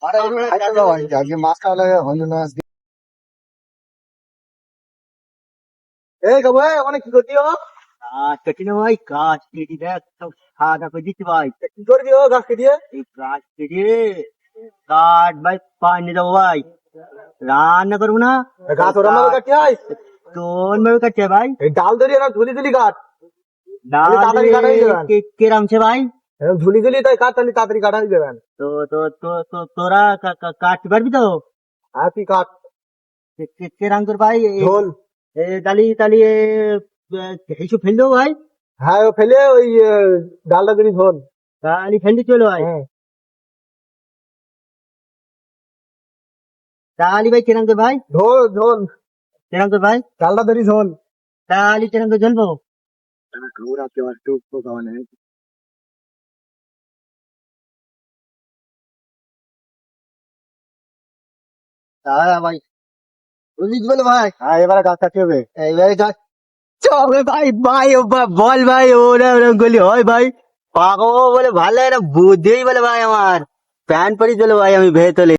আজকে মাছ খাওয়া লাগে হলো না আজকে। এই গো ভাই ওখানে কি করছি ও? গাছ কেটে নে ভাই, গাছ কেটে দেখ সব সাদা করে দিচ্ছি ভাই। কি করবি ও গাছ কেটে? এই গাছ কেটে কাঠ ভাই পানি দেবো ভাই, রান্না করবো না। গাছ ওরম ভাবে কাটতে হয়? কোন ভাবে কাটছে ভাই? এই ডাল ধরিয়ে না ঝুলি ঝুলি কাট। ডাল তাড়াতাড়ি কাটা হয়ে যাবে। কেরামছে ভাই? এরকম ঝুলি ঝুলি তাই কাট, তাহলে তাড়াতাড়ি কাটা হয়ে যাবেন। তো তো তো তো তোরা কাটতে পারবি তো? আর তুই কাট। কেরাম তোর ভাই? ঝোল। তালি তালি এইসব ফেল দেবো ভাই? হ্যাঁ ও ফেলে ওই ডালটা দিলি ঝোল। তালি ফেলতে চলো ভাই। হ্যাঁ তালি ভাই কেরাম তোর ভাই? ঝোল ঝোল। কেরাম তোর ভাই? ডালটা দিলি ঝোল। তালি কেরাম তোর জ্বলবো? হ্যাঁ ভাই বুঝলি বলে ভাই। হ্যাঁ এবারে গাছ কাটতে হবে। এইবারে গাছ চবে ভাই ভাই বল ভাই, ওরা ওরকম করলে হয় ভাই? পাগো বলে ভালো লাগে না, বুদ্ধি বলে ভাই আমার প্যান্ট পরি চলো ভাই আমি ভেতরে।